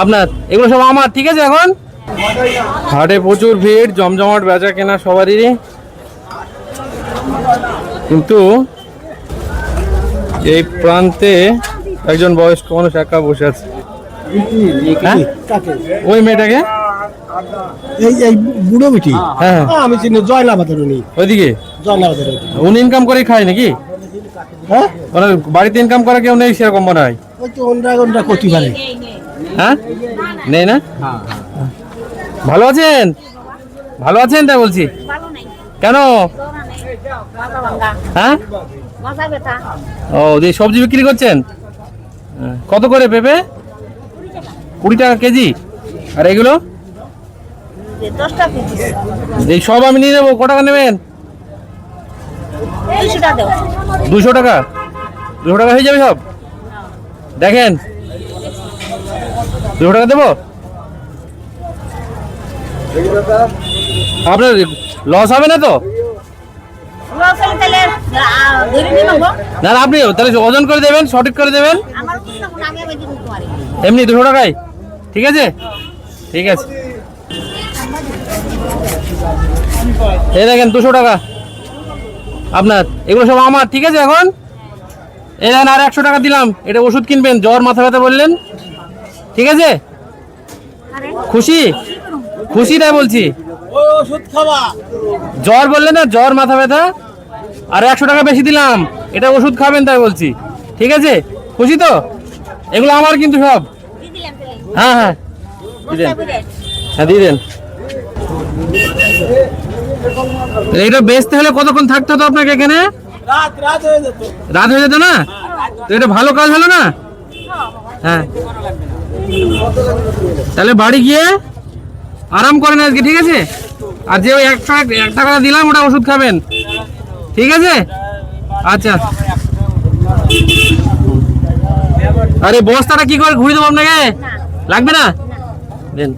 আপনার এগুলো সব আমার, ঠিক আছে। এখন হাটে প্রচুর ভিড়, জমজমাট বেচা কেনা সবারই, কিন্তু এই প্রান্তে একজন বয়স্ক মানুষ একা বসে আছে। হ্যাঁ? ওই মেয়েটাকে, এই বুড়ো বিটি, হ্যাঁ আমি চিনি জয়লাবাদের উনি, ওইদিকে জয়লাবাদের উনি ইনকাম করে খায় নাকি? হ্যাঁ, ওনার বাড়িতে ইনকাম করা কেউ নেই সেরকম মনে হয়। ওই তো অন্যরা করতে পারে। হ্যাঁ, নেই না? ভালো আছেন? ভালো আছেন তাই বলছি। কেন? হ্যাঁ, ও যে সবজি বিক্রি করছেন, কত করে পেঁপে? 20 টাকা কেজি। আর এগুলো এই সব আমি নিয়ে নেবো। কত টাকা নেবেন? 200 টাকা। 200 টাকা হয়ে যাবে সব? দেখেন 200 টাকা দেবো। আপনার লস হবে না তো? না না, আপনি তাহলে ওজন করে দেবেন, সঠিক করে দেবেন। এমনি 200 টাকায়, ঠিক আছে? ঠিক আছে, এই দেখেন 200 টাকা আপনার, এগুলো সব আমার, ঠিক আছে। এখন এই দেখেন আর 100 টাকা দিলাম, এটা ওষুধ কিনবেন, জ্বর মাথা ব্যথা বললেন, ঠিক আছে? খুশি? খুশি তাই বলছি। জ্বর বললেন না, জ্বর মাথা ব্যথা, আর 100 টাকা বেশি দিলাম, এটা ওষুধ খাবেন তাই বলছি, ঠিক আছে? খুশি তো? এগুলো আমার কিন্তু সব। হ্যাঁ হ্যাঁ, দিয়ে দেন, হ্যাঁ দিয়ে দেন। এইটা বেচতে হলে কতক্ষণ থাকতে হতো আপনাকে এখানে? রাত হয়ে যেত না? তো এটা ভালো কাজ হলো না? হ্যাঁ, তাহলে বাড়ি গিয়ে আরাম করেন আজকে, ঠিক আছে? আর যে ওই 1 টাকা দিলাম ওটা ওষুধ খাবেন, ঠিক আছে? আচ্ছা, আরে বস্তাটা কি করে ঘুরে দেবো আপনাকে? লাগবে না? দেন।